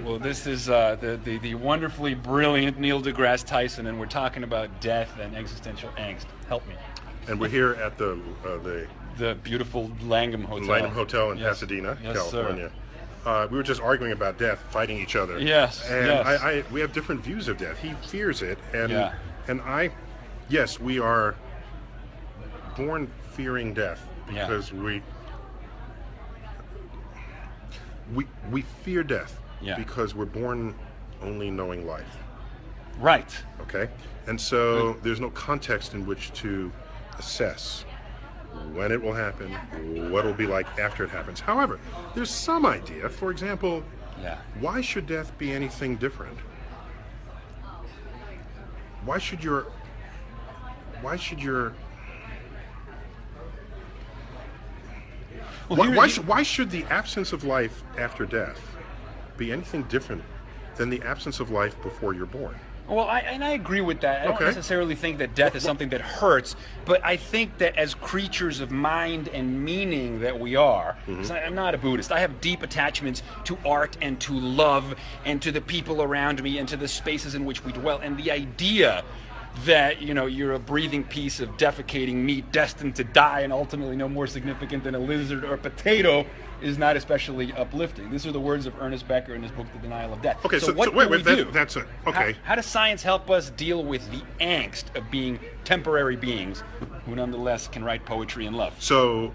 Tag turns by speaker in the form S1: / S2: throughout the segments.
S1: Well, this is the wonderfully brilliant Neil deGrasse Tyson, and we're talking about death and existential angst. Help me.
S2: And we're here at the
S1: beautiful Langham Hotel.
S2: Langham Hotel in
S1: Yes.
S2: Pasadena,
S1: Yes,
S2: California. We were just arguing about death, fighting each other.
S1: Yes,
S2: And
S1: yes.
S2: we have different views of death. He fears it, and
S1: Yeah.
S2: yes, we are born fearing death
S1: Yeah.
S2: because we fear death
S1: Yeah.
S2: because we're born only knowing life.
S1: Right.
S2: Okay, and so there's no context in which to assess when it will happen, what it'll be like after it happens. However, there's some idea. For example,
S1: Yeah.
S2: why should death be anything different? Why should your
S1: Well,
S2: why should the absence of life after death be anything different than the absence of life before you're born?
S1: Well, I agree with that. I don't
S2: Okay.
S1: necessarily think that death is something that hurts, but I think that as creatures of mind and meaning that we are, 'cause I'm not a Buddhist, I have deep attachments to art and to love and to the people around me and to the spaces in which we dwell. And the idea that, you're a breathing piece of defecating meat destined to die and ultimately no more significant than a lizard or a potato is not especially uplifting. These are the words of Ernest Becker in his book, The Denial of Death.
S2: Okay, so
S1: what
S2: wait,
S1: do we do?
S2: that's it. Okay.
S1: How does science help us deal with the angst of being temporary beings who nonetheless can write poetry and love?
S2: So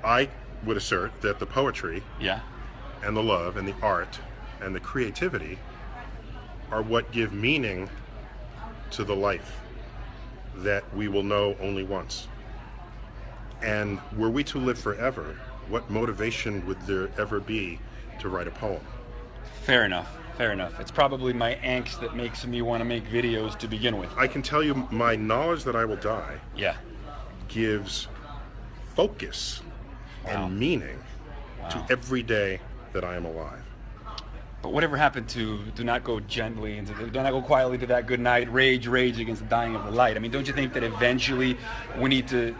S2: I would assert that the poetry
S1: Yeah.
S2: and the love and the art and the creativity are what give meaning to the life that we will know only once. And were we to live forever, what motivation would there ever be to write a poem?
S1: Fair enough. Fair enough. It's probably my angst that makes me want to make videos to begin with.
S2: I can tell you my knowledge that I will die
S1: Yeah.
S2: gives focus
S1: Wow.
S2: and meaning to
S1: Wow.
S2: every day that I am alive.
S1: But whatever happened to do not go gently into do not go quietly to that good night, rage against the dying of the light? I mean, don't you think that eventually we need to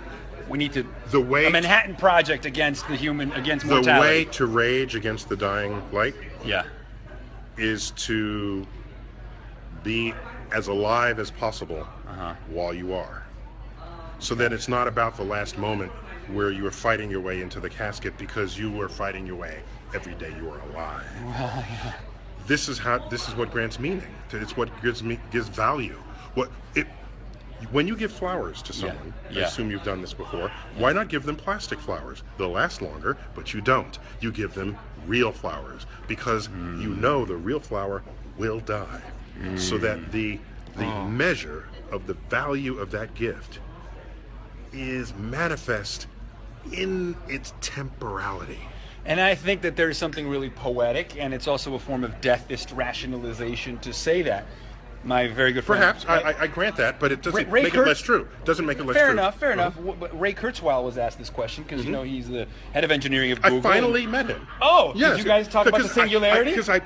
S2: The way
S1: a Manhattan Project against
S2: the
S1: mortality?
S2: way to rage against the dying light
S1: Yeah.
S2: is to be as alive as possible
S1: Uh-huh.
S2: while you are. So that it's not about the last moment where you are fighting your way into the casket because you were fighting your way every day you were alive.
S1: Well, yeah.
S2: This is what grants meaning. It's what gives value. When you give flowers to someone,
S1: Yeah.
S2: I assume you've done this before, why not give them plastic flowers? They'll last longer, but you don't. You give them real flowers because you know the real flower will die. So that the measure of the value of that gift is manifest in its temporality.
S1: And I think that there's something really poetic, and it's also a form of deathist rationalization to say that. My very good friend.
S2: Perhaps, I grant that, but it doesn't
S1: Ray
S2: make it less true. Doesn't make it less
S1: Fair
S2: true.
S1: enough, fair enough. But Ray Kurzweil was asked this question because he's the head of engineering of Google.
S2: I finally met him.
S1: Oh,
S2: Yes.
S1: did you guys talk about the singularity?
S2: Because I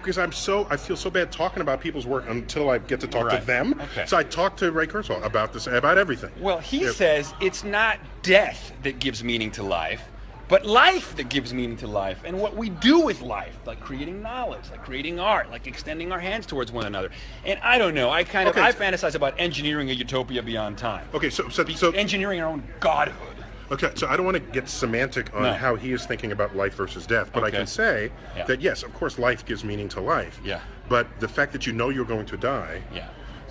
S2: feel so bad talking about people's work until I get to talk to
S1: Right.
S2: them.
S1: Okay.
S2: So I talked to Ray Kurzweil about everything.
S1: Well, he
S2: Yeah.
S1: says it's not death that gives meaning to life, but life that gives meaning to life. And what we do with life, like creating knowledge, like creating art, like extending our hands towards one another. And I don't know, I fantasize about engineering a utopia beyond time.
S2: Okay, so
S1: Engineering our own godhood.
S2: okay, so I don't want to get semantic on
S1: No.
S2: how he is thinking about life versus death, but I
S1: Okay.
S2: can say
S1: Yeah.
S2: that yes, of course, life gives meaning to life.
S1: Yeah.
S2: But the fact that you know you're going to die
S1: Yeah.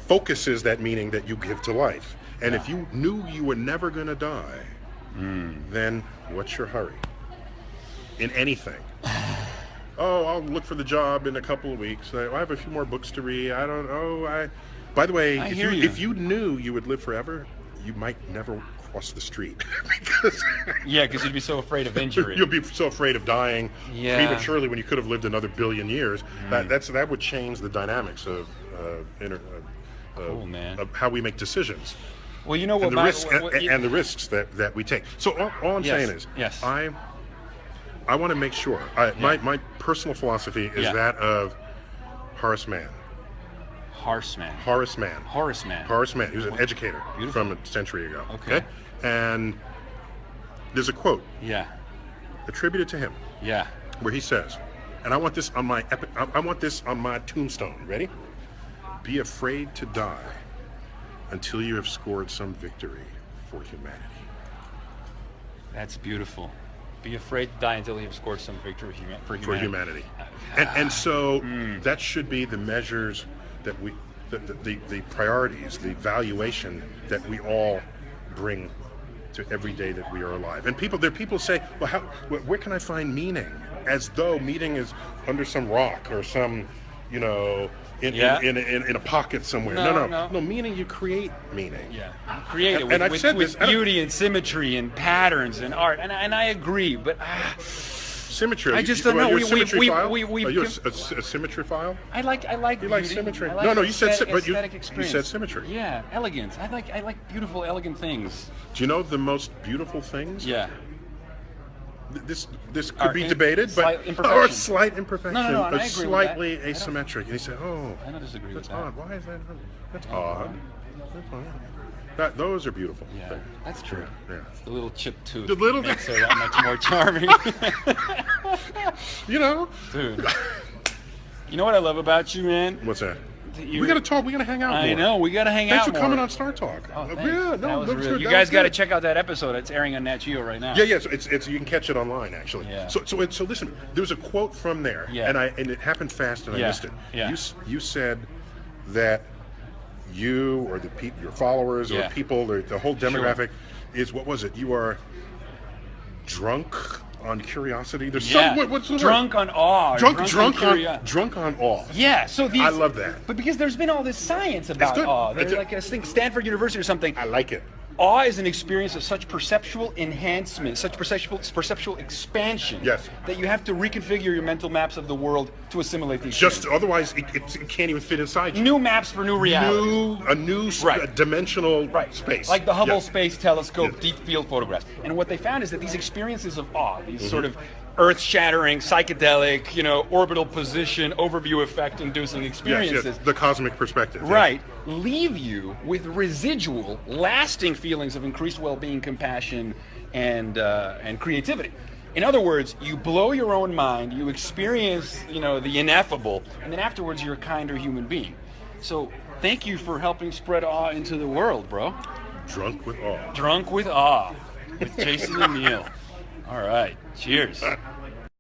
S2: focuses that meaning that you give to life. And
S1: Yeah.
S2: if you knew you were never going to die, then what's your hurry? In anything. Oh, I'll look for the job in a couple of weeks. I have a few more books to read. I don't know. By the way, if you knew you would live forever, you might never cross the street because
S1: Because you'd be so afraid of injury.
S2: you'll be so afraid of dying
S1: Yeah.
S2: prematurely when you could have lived another billion years. That would change the dynamics of
S1: Cool, man.
S2: of how we make decisions.
S1: Well, you know what,
S2: And the risks that we take. So all I'm saying is,
S1: Yes.
S2: I want to make sure. My personal philosophy is
S1: Yeah.
S2: that of Horace Mann.
S1: Horace Mann.
S2: Horace Mann.
S1: Horace Mann.
S2: Horace Mann. He was an educator
S1: Beautiful.
S2: from a century ago.
S1: Okay.
S2: And there's a quote
S1: Yeah.
S2: attributed to him
S1: Yeah.
S2: where he says, And I want this on my epic. I want this on my tombstone. Ready? Be afraid to die until you have scored some victory for humanity.
S1: That's beautiful. Be afraid to die until you've scored some victory for humanity.
S2: And so that should be the measures that we, the priorities, the valuation that we all bring to every day that we are alive. And there are people say, well, where can I find meaning? As though meaning is under some rock or some, in a pocket somewhere. No. Meaning, you create meaning.
S1: Yeah, you create it
S2: and I've said
S1: with
S2: this,
S1: beauty and symmetry and patterns and art. And I agree, but
S2: symmetry.
S1: I just don't know.
S2: Are you a symmetry file?
S1: Are
S2: you a symmetry file?
S1: I like.
S2: You like symmetry?
S1: I like
S2: You said
S1: aesthetic
S2: you said symmetry.
S1: Yeah, elegance. I like beautiful, elegant things.
S2: Do you know the most beautiful things?
S1: Yeah.
S2: This could be debated, but or a slight imperfection,
S1: No, and I agree
S2: slightly
S1: with that.
S2: asymmetric. And you say,
S1: I don't disagree
S2: that's
S1: with that.
S2: odd. Why is that? That's odd. That's odd. Those are beautiful.
S1: Yeah, that's true.
S2: Yeah.
S1: The little chipped tooth
S2: The little
S1: makes her that much more charming. Dude. You know what I love about you, man?
S2: What's that? We gotta talk. We gotta hang out more.
S1: I know. We gotta hang out
S2: Thanks for
S1: more.
S2: coming on Star Talk.
S1: Oh, thanks.
S2: Yeah,
S1: That was
S2: that's
S1: real.
S2: good.
S1: You guys got to check out that episode. It's airing on Nat Geo right now.
S2: Yeah. So it's you can catch it online actually.
S1: Yeah.
S2: So listen. There was a quote from there, and it happened fast, and I missed it.
S1: Yeah.
S2: You said that you or your followers or people or the whole demographic is, what was it? You are drunk on curiosity. There's some what's the
S1: drunk
S2: word?
S1: on awe.
S2: Drunk on awe.
S1: Yeah. So
S2: I love that.
S1: But because there's been all this science about awe. There's like I think Stanford University or something.
S2: I like it.
S1: Awe is an experience of such perceptual enhancement, such perceptual expansion, that you have to reconfigure your mental maps of the world to assimilate the experience.
S2: Just otherwise, it can't even fit inside you.
S1: New maps for new reality.
S2: A new dimensional space.
S1: Like the Hubble Space Telescope deep field photographs. And what they found is that these experiences of awe, these sort of earth-shattering, psychedelic, orbital position, overview effect-inducing experiences.
S2: Yes, the cosmic perspective.
S1: Right. Leave you with residual, lasting feelings of increased well-being, compassion, and creativity. In other words, you blow your own mind, you experience, the ineffable, and then afterwards you're a kinder human being. So thank you for helping spread awe into the world, bro.
S2: Drunk with awe.
S1: Drunk with awe with Jason O'Neill. All right. Cheers.